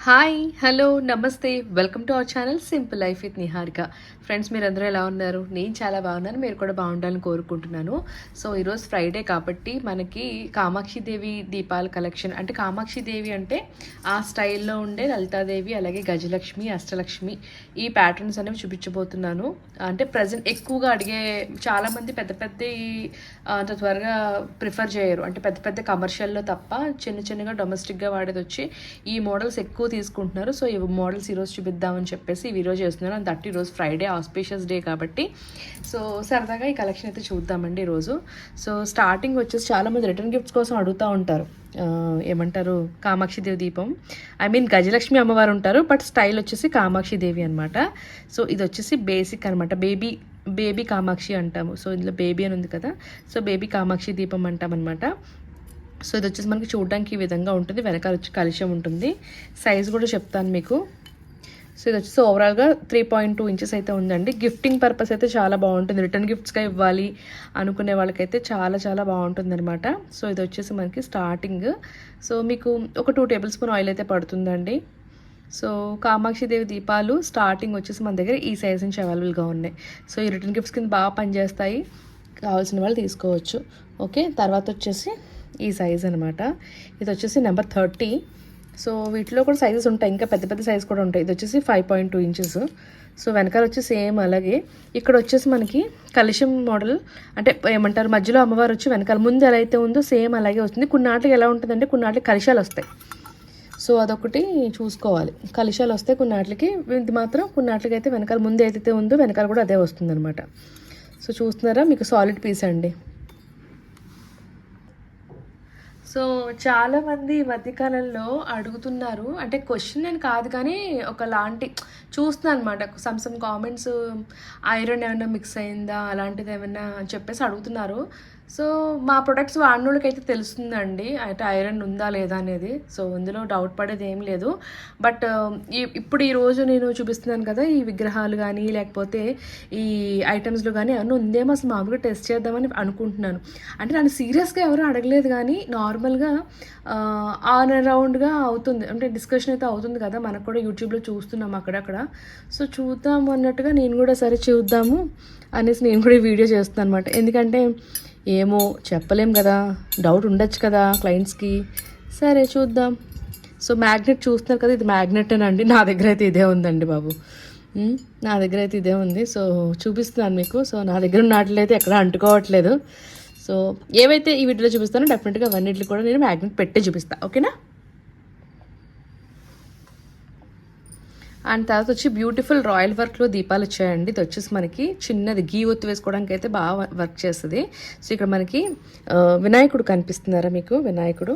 Hi hello నమస్తే welcome to our channel simple life with Niharika. Friends, మీరందరూ ఎలా ఉన్నారు? నేను చాలా బాగున్నాను, మీరు కూడా బాగుండాలని కోరుకుంటున్నాను. సో ఈరోజు ఫ్రైడే కాబట్టి మనకి కామాక్షిదేవి దీపాల కలెక్షన్, అంటే కామాక్షిదేవి అంటే ఆ స్టైల్లో ఉండే లలితాదేవి, అలాగే గజలక్ష్మి, అష్టలక్ష్మి, ఈ ప్యాటర్న్స్ అనేవి చూపించబోతున్నాను. అంటే ప్రజెంట్ ఎక్కువగా అడిగే చాలామంది పెద్ద పెద్ద అంత త్వరగా ప్రిఫర్ చేయరు, అంటే పెద్ద పెద్ద కమర్షియల్లో తప్ప చిన్న చిన్నగా డొమెస్టిక్గా వాడేది వచ్చి ఈ మోడల్స్ ఎక్కువ తీసుకుంటున్నారు. సో ఈ మోడల్స్ ఈరోజు చూపిద్దామని చెప్పేసి ఈ వీడియో చేస్తున్నాను. అండ్ దట్ ఈరోజు ఫ్రైడే, ఆస్పీషియస్ డే కాబట్టి సో సరదాగా ఈ కలెక్షన్ అయితే చూద్దామండి ఈరోజు. సో స్టార్టింగ్ వచ్చేసి చాలామంది రిటర్న్ గిఫ్ట్స్ కోసం అడుగుతూ ఉంటారు. ఏమంటారు, కామాక్షిదేవి దీపం, ఐ మీన్ గజలక్ష్మి అమ్మవారు ఉంటారు, బట్ స్టైల్ వచ్చేసి కామాక్షిదేవి అనమాట. సో ఇది వచ్చేసి బేసిక్ అనమాట, బేబీ కామాక్షి అంటాము. సో ఇందులో బేబీ అని ఉంది కదా, సో బేబీ కామాక్షి దీపం అంటాం అనమాట. సో ఇది వచ్చేసి మనకి చూడడానికి ఈ విధంగా ఉంటుంది, వెనకాల వచ్చి కలుషం ఉంటుంది. సైజ్ కూడా చెప్తాను మీకు. సో ఇది వచ్చేసి ఓవరాల్గా 3.2 ఇంచెస్ అయితే ఉందండి. గిఫ్టింగ్ పర్పస్ అయితే చాలా బాగుంటుంది, రిటర్న్ గిఫ్ట్స్గా ఇవ్వాలి అనుకునే వాళ్ళకైతే చాలా చాలా బాగుంటుంది అనమాట. సో ఇది వచ్చేసి మనకి స్టార్టింగ్. సో మీకు ఒక 2 టేబుల్ స్పూన్ ఆయిల్ అయితే పడుతుందండి. సో కామాక్షిదేవి దీపాలు స్టార్టింగ్ వచ్చేసి మన దగ్గర ఈ సైజ్ నుంచి అవైలబుల్గా ఉన్నాయి. సో ఈ రిటర్న్ గిఫ్ట్స్ కింద బాగా పనిచేస్తాయి, కావాల్సిన వాళ్ళు తీసుకోవచ్చు. ఓకే, తర్వాత వచ్చేసి ఈ సైజ్ అనమాట. ఇది వచ్చేసి నెంబర్ 30. సో వీటిలో కూడా సైజెస్ ఉంటాయి, ఇంకా పెద్ద పెద్ద సైజ్ కూడా ఉంటాయి. ఇది వచ్చేసి 5.2 ఇంచెస్. సో వెనకాల వచ్చి సేమ్ అలాగే. ఇక్కడ వచ్చేసి మనకి కలుషం మోడల్, అంటే ఏమంటారు, మధ్యలో అమ్మవారు వచ్చి వెనకాల ముందు ఎలా అయితే ఉందో సేమ్ అలాగే వస్తుంది. కొన్నాటికి ఎలా ఉంటుందంటే కొన్నాటికి కలుషాలు వస్తాయి. సో అదొకటి చూసుకోవాలి, కలుషాలు వస్తాయి కొన్నాటికి. ఇది మాత్రం కొన్నాటికి అయితే వెనకాల ముందు ఏదైతే ఉందో వెనకాల కూడా అదే వస్తుంది అనమాట. సో చూస్తున్నారా, మీకు సాలిడ్ పీస్ అండి. సో చాలామంది ఈ మధ్యకాలంలో అడుగుతున్నారు, అంటే క్వశ్చన్ అని కాదు కానీ ఒకలాంటి చూస్తున్నాను అనమాట. సమ్ కామెంట్స్, ఐరన్ ఏమైనా మిక్స్ అయిందా అలాంటిది ఏమైనా చెప్పేసి అడుగుతున్నారు. సో మా ప్రొడక్ట్స్ వాడినోళ్ళకైతే తెలుస్తుందండి, అయితే ఐరన్ ఉందా లేదా అనేది. సో ఇందులో డౌట్ పడేది ఏం లేదు. బట్ ఇప్పుడు ఈరోజు నేను చూపిస్తున్నాను కదా, ఈ విగ్రహాలు కానీ లేకపోతే ఈ ఐటమ్స్లో కానీ ఏమన్నా ఉందేమో అసలు మామూలుగా టెస్ట్ చేద్దామని అనుకుంటున్నాను. అంటే నన్ను సీరియస్గా ఎవరు అడగలేదు కానీ నార్మల్గా ఆన్ రౌండ్గా అవుతుంది, అంటే డిస్కషన్ అయితే అవుతుంది కదా, మనకు కూడా యూట్యూబ్లో చూస్తున్నాం అక్కడక్కడ. సో చూద్దాము అన్నట్టుగా నేను కూడా సరే చూద్దాము అనేసి నేను కూడా ఈ వీడియో చేస్తున్నాను అనమాట. ఎందుకంటే ఏమో చెప్పలేం కదా, డౌట్ ఉండొచ్చు కదా క్లయింట్స్కి. సరే చూద్దాం. సో మ్యాగ్నెట్ చూస్తున్నారు కదా, ఇది మ్యాగ్నెటేనండి. నా దగ్గర అయితే ఇదే ఉందండి బాబు, నా దగ్గర అయితే ఇదే ఉంది. సో చూపిస్తున్నాను మీకు. సో నా దగ్గర ఉన్నట్లయితే ఎక్కడ అంటుకోవట్లేదు. సో ఏవైతే ఈ వీడియోలో చూపిస్తానో డెఫినెట్గా అవన్నిటికి కూడా నేను మ్యాగ్నెట్ పెట్టే చూపిస్తాను, ఓకేనా. అండ్ తర్వాత వచ్చి బ్యూటిఫుల్ రాయల్ వర్క్లో దీపాలు వచ్చాయండి. ఇది వచ్చేసి మనకి చిన్నది గీ ఒత్తి వేసుకోవడానికి అయితే బాగా వర్క్ చేస్తుంది. సో ఇక్కడ మనకి వినాయకుడు కనిపిస్తున్నారా మీకు, వినాయకుడు.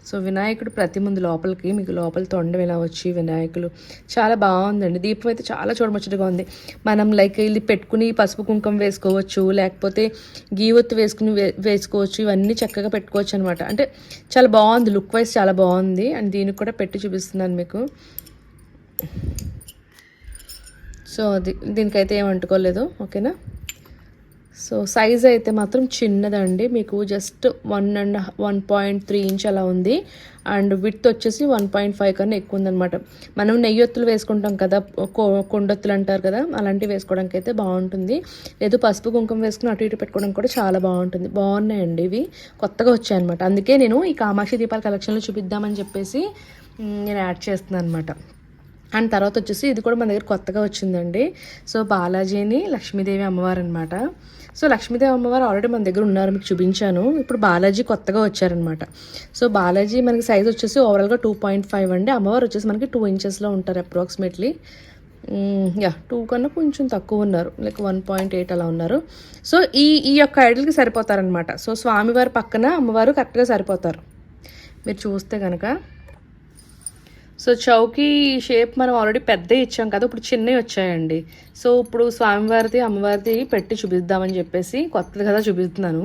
సో వినాయకుడు ప్రతి ముందు లోపలికి మీకు లోపల తొండం ఇలా వచ్చి వినాయకులు చాలా బాగుందండి. దీపం అయితే చాలా చూడముచ్చటగా ఉంది. మనం లైక్ ఇది పెట్టుకుని పసుపు కుంకుమ వేసుకోవచ్చు, లేకపోతే గీ ఒత్తి వేసుకోవచ్చు, ఇవన్నీ చక్కగా పెట్టుకోవచ్చు అనమాట. అంటే చాలా బాగుంది, లుక్ వైజ్ చాలా బాగుంది. అండ్ దీనికి కూడా పెట్టి చూపిస్తున్నాను మీకు. సో దీనికైతే ఏం అంటుకోలేదు, ఓకేనా. సో సైజ్ అయితే మాత్రం చిన్నదండి, మీకు జస్ట్ 1.3 ఇంచ్ అలా ఉంది. అండ్ విడ్త్ వచ్చేసి 1.5 కన్నా ఎక్కువ ఉందన్నమాట. మనం నెయ్యొత్తులు వేసుకుంటాం కదా, కొండొత్తులు అంటారు కదా, అలాంటివి వేసుకోవడానికి అయితే బాగుంటుంది. లేదు పసుపు కుంకుమ వేసుకుని అటు ఇటు పెట్టుకోవడానికి కూడా చాలా బాగుంటుంది. బాగున్నాయండి, ఇవి కొత్తగా వచ్చాయన్నమాట. అందుకే నేను ఈ కామాక్షి దీపాల కలెక్షన్లో చూపిద్దామని చెప్పేసి నేను యాడ్ చేస్తున్నాను అనమాట. అండ్ తర్వాత వచ్చేసి ఇది కూడా మన దగ్గర కొత్తగా వచ్చిందండి. సో బాలాజీని లక్ష్మీదేవి అమ్మవారు అనమాట. సో లక్ష్మీదేవి అమ్మవారు ఆల్రెడీ మన దగ్గర ఉన్నారు, మీకు చూపించాను. ఇప్పుడు బాలాజీ కొత్తగా వచ్చారనమాట. సో బాలాజీ మనకి సైజ్ వచ్చేసి ఓవరాల్గా 2.5 అండి. అమ్మవారు వచ్చేసి మనకి 2 ఇంచెస్లో ఉంటారు అప్రాక్సిమేట్లీ. 2 కన్నా కొంచెం తక్కువ ఉన్నారు, లైక్ 1.8 అలా ఉన్నారు. సో ఈ యొక్క ఐడల్కి సరిపోతారనమాట. సో స్వామివారి పక్కన అమ్మవారు కరెక్ట్గా సరిపోతారు మీరు చూస్తే కనుక. సో చౌకీ షేప్ మనం ఆల్రెడీ పెద్ద ఇచ్చాం కదా, ఇప్పుడు చిన్నవి వచ్చాయండి. సో ఇప్పుడు స్వామివారిది అమ్మవారిది పెట్టి చూపిద్దామని చెప్పేసి కొత్తది కదా చూపిస్తున్నాను.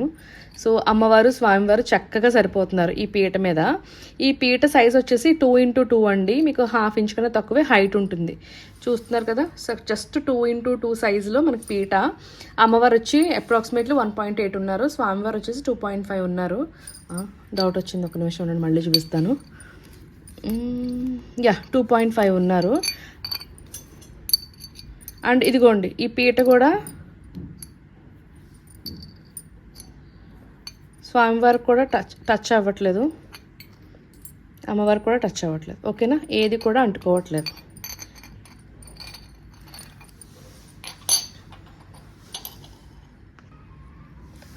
సో అమ్మవారు స్వామివారు చక్కగా సరిపోతున్నారు ఈ పీట మీద. ఈ పీట సైజ్ వచ్చేసి 2x2 అండి, మీకు 1/2 ఇంచ్ కన్నా తక్కువే హైట్ ఉంటుంది. చూస్తున్నారు కదా, సో జస్ట్ 2x2 సైజులో మనకి పీట. అమ్మవారు వచ్చి అప్రాక్సిమేట్లీ 1.8 ఉన్నారు, స్వామివారు వచ్చేసి 2.5 ఉన్నారు. డౌట్ వచ్చింది, ఒక నిమిషం ఉండండి, మళ్ళీ చూపిస్తాను. యా 2.5 ఉన్నారు. అండ్ ఇదిగోండి ఈ పీట కూడా స్వామివారికి కూడా టచ్ అవ్వట్లేదు, అమ్మవారికి కూడా టచ్ అవ్వట్లేదు. ఓకేనా, ఏది కూడా అంటుకోవట్లేదు.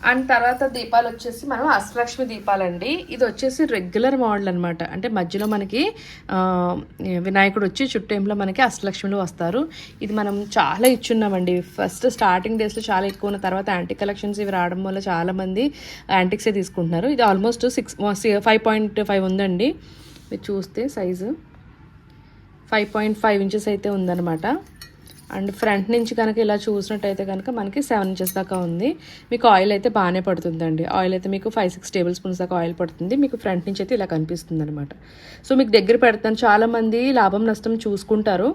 అండ్ తర్వాత దీపాలు వచ్చేసి మనం అష్టలక్ష్మి దీపాలండి. ఇది వచ్చేసి రెగ్యులర్ మోడల్ అనమాట. అంటే మధ్యలో మనకి వినాయకుడు వచ్చి చుట్టేంలో మనకి అష్టలక్ష్మిలు వస్తారు. ఇది మనం చాలా ఇచ్చున్నామండి. ఫస్ట్ స్టార్టింగ్ డేస్లో చాలా ఎక్కువ ఉన్న తర్వాత యాంటిక్ కలెక్షన్స్ ఇవి రావడం వల్ల చాలామంది యాంటిక్సే తీసుకుంటున్నారు. ఇది ఆల్మోస్ట్ 5.5 ఉందండి. మీరు చూస్తే సైజు 5.5 ఇంచెస్ అయితే ఉందన్నమాట. అండ్ ఫ్రంట్ నుంచి కనుక ఇలా చూసినట్టయితే కనుక మనకి 7 ఇంచెస్ దాకా ఉంది. మీకు ఆయిల్ అయితే బాగానే పడుతుందండి. ఆయిల్ అయితే మీకు 5-6 టేబుల్ స్పూన్స్ దాకా ఆయిల్ పడుతుంది. మీకు ఫ్రంట్ నుంచి అయితే ఇలా కనిపిస్తుంది అనమాట. సో మీకు దగ్గర పెడతాను. చాలామంది లాభం నష్టం చూసుకుంటారు.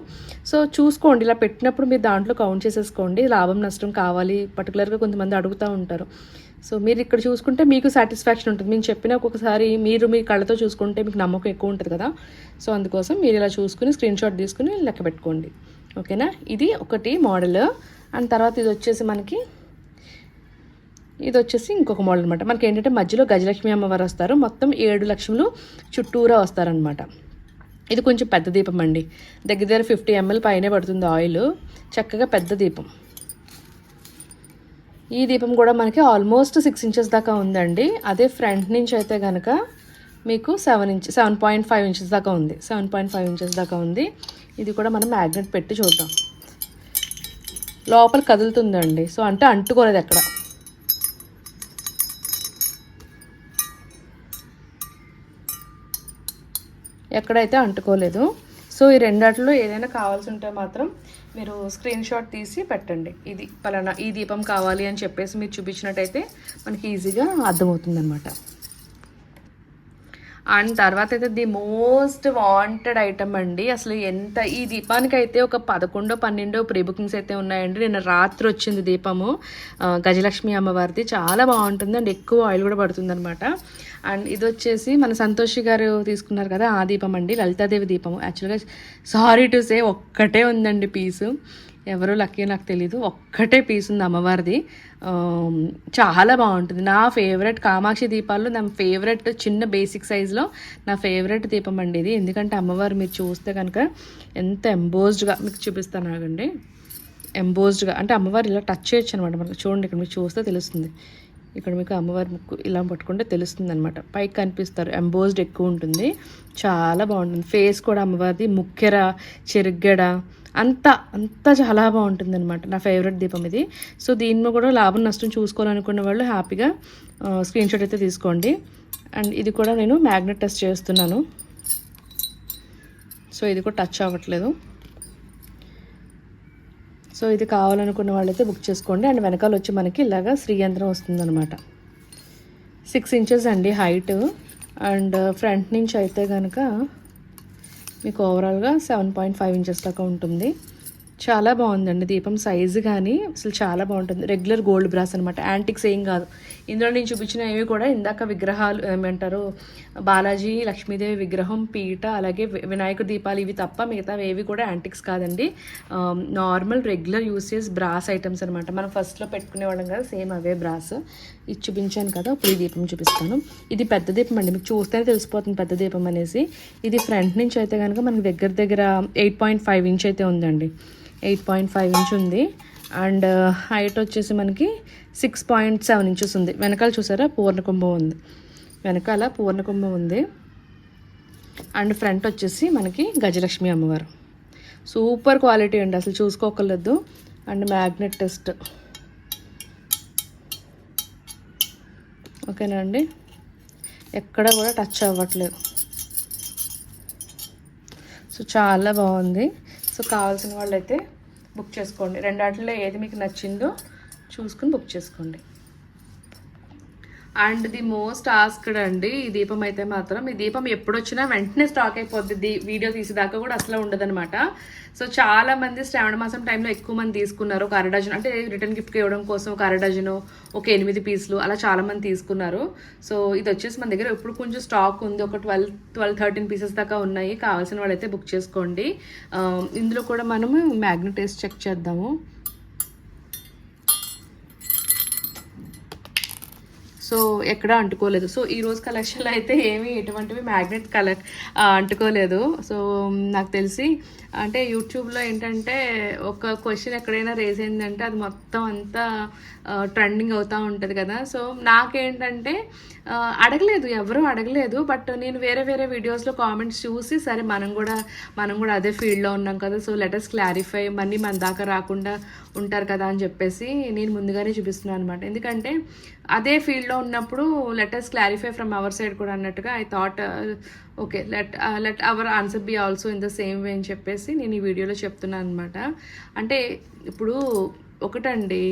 సో చూసుకోండి, ఇలా పెట్టినప్పుడు మీరు దాంట్లో కౌంట్ చేసేసుకోండి. లాభం నష్టం కావాలి పర్టికులర్గా కొంతమంది అడుగుతూ ఉంటారు. సో మీరు ఇక్కడ చూసుకుంటే మీకు సాటిస్ఫాక్షన్ ఉంటుంది. మేము చెప్పిన ఒక్కొక్కసారి మీరు మీ కళ్ళతో చూసుకుంటే మీకు నమ్మకం ఎక్కువ ఉంటుంది కదా. సో అందుకోసం మీరు ఇలా చూసుకుని స్క్రీన్ షాట్ తీసుకుని లెక్క పెట్టుకోండి. ఓకేనా, ఇది ఒకటి మోడల్. అండ్ తర్వాత ఇది వచ్చేసి ఇంకొక మోడల్ అనమాట. మనకి ఏంటంటే మధ్యలో గజలక్ష్మి అమ్మవారు వస్తారు. మొత్తం 7 లక్ష్ములు చుట్టూరా వస్తారనమాట. ఇది కొంచెం పెద్ద దీపం అండి. దగ్గర 50 ml పైనే పడుతుంది ఆయిల్. చక్కగా పెద్ద దీపం. ఈ దీపం కూడా మనకి ఆల్మోస్ట్ 6 ఇంచెస్ దాకా ఉందండి. అదే ఫ్రంట్ నుంచి అయితే కనుక మీకు 7.5 ఇంచెస్ దాకా ఉంది. 7.5 ఇంచెస్ దాకా ఉంది. ఇది కూడా మనం మ్యాగ్నెట్ పెట్టి చూద్దాం. లోపల కదులుతుందండి. సో అంటే అంటుకోలేదు, ఎక్కడైతే అంటుకోలేదు. సో ఈ రెండాటిలో ఏదైనా కావాల్సి ఉంటే మాత్రం మీరు స్క్రీన్ షాట్ తీసి పెట్టండి. ఇది పలానా ఈ దీపం కావాలి అని చెప్పేసి మీరు చూపించినట్టయితే మనకి ఈజీగా అర్థమవుతుందన్నమాట. అండ్ తర్వాత అయితే ది మోస్ట్ వాంటెడ్ ఐటమ్ అండి. అసలు ఎంత ఈ దీపానికి అయితే ఒక 11-12 ప్రీ బుకింగ్స్ అయితే ఉన్నాయండి. నిన్న రాత్రి వచ్చింది దీపము, గజలక్ష్మి అమ్మవారిది. చాలా బాగుంటుంది అండ్ ఎక్కువ ఆయిల్ కూడా పడుతుంది అనమాట. అండ్ ఇది వచ్చేసి మన సంతోషి గారు తీసుకున్నారు కదా ఆ దీపం అండి, లలితాదేవి దీపము. యాక్చువల్గా సారీ టు సే ఒక్కటే ఉందండి పీసు. ఎవరో లక్కీ నాకు తెలీదు, ఒక్కటే పీస్ ఉంది అమ్మవారిది. చాలా బాగుంటుంది. నా ఫేవరెట్ కామాక్షి దీపాల్లో నా ఫేవరెట్ చిన్న బేసిక్ సైజులో నా ఫేవరెట్ దీపం అండి ఇది. ఎందుకంటే అమ్మవారు మీరు చూస్తే కనుక ఎంత ఎంబోజ్డ్గా మీకు చూపిస్తాను ఆగండి. ఎంబోజ్డ్గా అంటే అమ్మవారు ఇలా టచ్ చేయొచ్చు అనమాట. మనకు చూడండి, ఇక్కడ మీకు చూస్తే తెలుస్తుంది. ఇక్కడ మీకు అమ్మవారి ముక్కు ఇలా పట్టుకుంటే తెలుస్తుంది అనమాట. పైకి కనిపిస్తారు, ఎంబోజ్డ్ ఎక్కువ ఉంటుంది. చాలా బాగుంటుంది. ఫేస్ కూడా అమ్మవారిది, ముక్కెర, చెరుగ్గడ అంతా చాలా బాగుంటుంది అనమాట. నా ఫేవరెట్ దీపం ఇది. సో దీనిలో కూడా లాభం నష్టం చూసుకోవాలనుకున్న వాళ్ళు హ్యాపీగా స్క్రీన్ షాట్ అయితే తీసుకోండి. అండ్ ఇది కూడా నేను మ్యాగ్నెట్ టెస్ట్ చేస్తున్నాను. సో ఇది కూడా టచ్ అవ్వట్లేదు. సో ఇది కావాలనుకున్న వాళ్ళైతే బుక్ చేసుకోండి. అండ్ వెనకాల వచ్చి మనకి ఇలాగా శ్రీయంత్రం వస్తుందన్నమాట. 6 ఇంచెస్ అండి హైట్. అండ్ ఫ్రంట్ నుంచి అయితే కనుక మీకు ఓవరాల్గా 7.5 ఇంచెస్ దాకా ఉంటుంది. చాలా బాగుందండి దీపం సైజు కానీ అసలు చాలా బాగుంటుంది. రెగ్యులర్ గోల్డ్ బ్రాస్ అనమాట, యాంటిక్స్ ఏం కాదు. ఇందులో నేను చూపించిన ఏవి కూడా ఇందాక విగ్రహాలు ఏమంటారు, బాలాజీ లక్ష్మీదేవి విగ్రహం, పీట, అలాగే వినాయకుడి దీపాలు, ఇవి తప్ప మిగతా ఏవి కూడా యాంటిక్స్ కాదండి. Normal regular usage brass items అనమాట. మనం ఫస్ట్లో పెట్టుకునేవాళ్ళం కదా, సేమ్ అవే బ్రాస్. ఇది చూపించాను కదా, ఇప్పుడు ఈ దీపం చూపిస్తాను. ఇది పెద్ద దీపం అండి, మీకు చూస్తేనే తెలిసిపోతుంది పెద్ద దీపం అనేసి. ఇది ఫ్రంట్ నుంచి అయితే కనుక మనకి దగ్గర 8.5 ఇంచ్ అయితే ఉందండి. 8.5 ఇంచ్ ఉంది. అండ్ హైట్ వచ్చేసి మనకి 6.7 ఇంచెస్ ఉంది. వెనకాల చూసారా పూర్ణకుంభం ఉంది, వెనకాల పూర్ణకుంభం ఉంది. అండ్ ఫ్రంట్ వచ్చేసి మనకి గజలక్ష్మి అమ్మవారు. సూపర్ క్వాలిటీ అండి, అసలు చూసుకోకర్లేదు. అండ్ మ్యాగ్నెట్ టెస్ట్ ఓకేనా అండి, ఎక్కడ కూడా టచ్ అవ్వట్లేదు. సో చాలా బాగుంది. సో కావాల్సిన వాళ్ళైతే బుక్ చేసుకోండి. రెండాటిలో ఏది మీకు నచ్చిందో చూసుకుని బుక్ చేసుకోండి. అండ్ ది మోస్ట్ ఆస్క్డ్ అండి ఈ దీపం అయితే మాత్రం. ఈ దీపం ఎప్పుడు వచ్చినా వెంటనే స్టాక్ అయిపోద్ది, వీడియో తీసేదాకా కూడా అసలు ఉండదన్నమాట. సో చాలా మంది శ్రావణ మాసం టైంలో ఎక్కువ మంది తీసుకున్నారు. ఒక అరడజన్ అంటే రిటర్న్ గిఫ్ట్కి ఇవ్వడం కోసం ఒక అరడజను, ఒక 8 పీసులు అలా చాలా మంది తీసుకున్నారు. సో ఇది వచ్చేసి మన దగ్గర ఇప్పుడు కొంచెం స్టాక్ ఉంది, ఒక 13 పీసెస్ దాకా ఉన్నాయి. కావాల్సిన వాళ్ళైతే బుక్ చేసుకోండి. ఇందులో కూడా మనము మ్యాగ్నెట్ వేసి చెక్ చేద్దాము. సో ఎక్కడ అంటుకోలేదు. సో ఈరోజు కలెక్షన్లో అయితే ఏమీ ఎటువంటివి మ్యాగ్నెట్ అంటుకోలేదు. సో నాకు తెలిసి అంటే యూట్యూబ్లో ఏంటంటే ఒక క్వశ్చన్ ఎక్కడైనా రేజ్ అయిందంటే అది మొత్తం అంతా ట్రెండింగ్ అవుతూ ఉంటుంది కదా. సో నాకేంటంటే అడగలేదు, ఎవరూ అడగలేదు. బట్ నేను వేరే వేరే వీడియోస్లో కామెంట్స్ చూసి సరే మనం కూడా అదే ఫీల్డ్లో ఉన్నాం కదా, సో లెటర్స్ క్లారిఫై మనీ మన దాకా రాకుండా ఉంటారు కదా అని చెప్పేసి నేను ముందుగానే చూపిస్తున్నాను అనమాట. ఎందుకంటే అదే ఫీల్డ్లో ఉన్నప్పుడు letters clarify from our side కూడా అన్నట్టుగా I thought okay let our answer be also in the same way అని చెప్పేసి నేను ఈ వీడియోలో చెప్తున్నాను అనమాట. అంటే ఇప్పుడు ఒకటండి,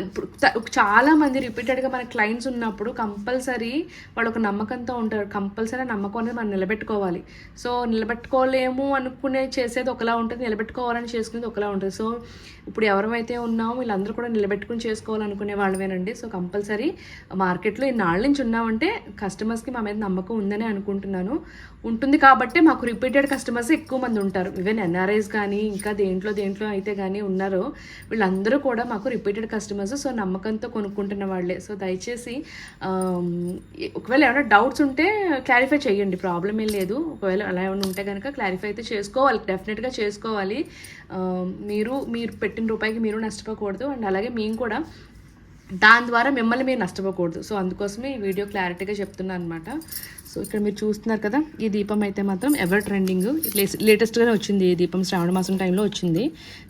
ఇప్పుడు చాలామంది రిపీటెడ్గా మన క్లయింట్స్ ఉన్నప్పుడు కంపల్సరీ వాళ్ళు ఒక నమ్మకంతో ఉంటారు. కంపల్సరీ నమ్మకం అనేది మనం నిలబెట్టుకోవాలి. సో నిలబెట్టుకోలేము అనుకునే చేసేది ఒకలా ఉంటుంది, నిలబెట్టుకోవాలని చేసుకునేది ఒకలా ఉంటుంది. సో ఇప్పుడు ఎవరైతే ఉన్నామో వీళ్ళందరూ కూడా నిలబెట్టుకుని చేసుకోవాలనుకునే వాళ్ళమేనండి. సో కంపల్సరీ మార్కెట్లో ఇన్నాళ్ళ నుంచి ఉన్నామంటే కస్టమర్స్కి మా మీద నమ్మకం ఉందని అనుకుంటున్నాను. ఉంటుంది కాబట్టి మాకు రిపీటెడ్ కస్టమర్స్ ఎక్కువ మంది ఉంటారు. ఈవెన్ ఎన్ఆర్ఐస్ కానీ ఇంకా దేంట్లో అయితే కానీ ఉన్నారో వీళ్ళందరూ కూడా మాకు రిపీటెడ్ కస్టమర్స్. సో నమ్మకంతో కొనుక్కుంటున్న వాళ్ళే. సో దయచేసి ఒకవేళ ఏమైనా డౌట్స్ ఉంటే క్లారిఫై చేయండి, ప్రాబ్లం ఏం లేదు. ఒకవేళ అలా ఏమైనా ఉంటే కనుక క్లారిఫై అయితే చేసుకోవాలి, డెఫినెట్గా చేసుకోవాలి. మీరు పెట్టిన రూపాయికి మీరు నష్టపోకూడదు, అండ్ అలాగే మేము కూడా దాని ద్వారా మిమ్మల్ని మీరు నష్టపోకూడదు. సో అందుకోసమే ఈ వీడియో క్లారిటీగా చెప్తున్నాను అనమాట. సో ఇక్కడ మీరు చూస్తున్నారు కదా, ఈ దీపం అయితే మాత్రం ఎవర్ ట్రెండింగ్, లేటెస్ట్గానే వచ్చింది. ఈ దీపం శ్రావణ మాసం టైంలో వచ్చింది.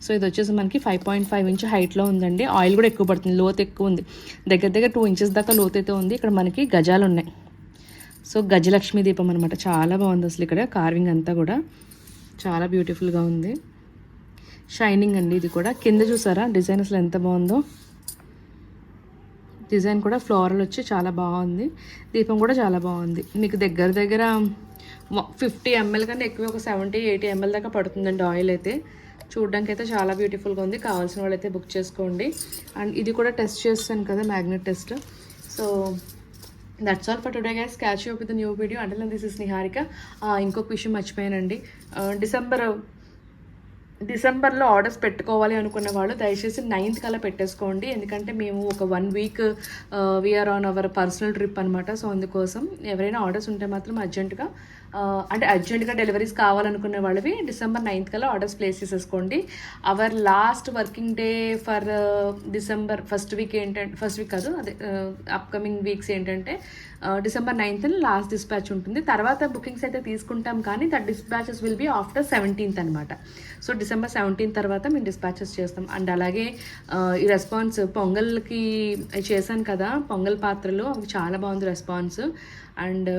సో ఇది వచ్చేసి మనకి 5.5 ఇంచ్ హైట్లో ఉందండి. ఆయిల్ కూడా ఎక్కువ పడుతుంది, లోతు ఎక్కువ ఉంది, దగ్గర 2 ఇంచెస్ దాకా లోతు అయితే ఉంది. ఇక్కడ మనకి గజాలు ఉన్నాయి. సో గజలక్ష్మి దీపం అనమాట. చాలా బాగుంది అసలు, ఇక్కడ కార్వింగ్ అంతా కూడా చాలా బ్యూటిఫుల్గా ఉంది. షైనింగ్ అండి ఇది కూడా. కింద చూసారా డిజైన్ అసలు ఎంత బాగుందో, డిజైన్ కూడా ఫ్లోరల్ వచ్చి చాలా బాగుంది. దీపం కూడా చాలా బాగుంది. మీకు దగ్గర 50 ml కన్నా ఎక్కువ, ఒక 70-80 ml దాకా పడుతుందండి ఆయిల్ అయితే. చూడడానికి అయితే చాలా బ్యూటిఫుల్గా ఉంది. కావాల్సిన వాళ్ళైతే బుక్ చేసుకోండి. అండ్ ఇది కూడా టెస్ట్ చేస్తాను కదా, magnet test. So that's all for today guys. Catch you with new video. అంటే దిస్ ఇస్ నిహారిక. ఇంకొక విషయం మర్చిపోయానండి, డిసెంబర్లో ఆర్డర్స్ పెట్టుకోవాలి అనుకున్న వాళ్ళు దయచేసి 9th కల్లా పెట్టేసుకోండి. ఎందుకంటే మేము ఒక 1 week we are on our personal trip అనమాట. సో అందుకోసం ఎవరైనా ఆర్డర్స్ ఉంటే మాత్రం అర్జెంటుగా డెలివరీస్ కావాలనుకునే వాళ్ళవి December 9th కల్లా ఆర్డర్స్ ప్లేస్ చేసేసుకోండి. Our last working day for December first week కాదు, అదే అప్కమింగ్ వీక్స్ ఏంటంటే December 9th లాస్ట్ డిస్పాచ్ ఉంటుంది. తర్వాత బుకింగ్స్ అయితే తీసుకుంటాం, కానీ that dispatches will be after 17th అనమాట. సో December 17th తర్వాత మేము డిస్పాచెస్ చేస్తాం. అండ్ అలాగే ఈ రెస్పాన్స్ పొంగల్కి చేశాను కదా, పొంగల్ పాత్రలు, అవి చాలా బాగుంది రెస్పాన్స్. అండ్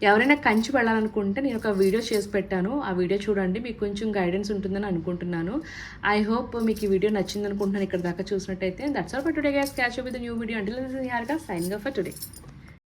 ఎవరైనా కంచి వెళ్ళాలనుకుంటే నేను ఒక వీడియో చేసి పెట్టాను, ఆ వీడియో చూడండి, మీకు కొంచెం గైడెన్స్ ఉంటుందని అనుకుంటున్నాను. ఐ హోప్ మీకు ఈ వీడియో నచ్చింది అనుకుంటున్నాను ఇక్కడ దాకా చూసినట్టయితే. That's all for today guys. Catch up with new video. Until this is Niharika signing off for today.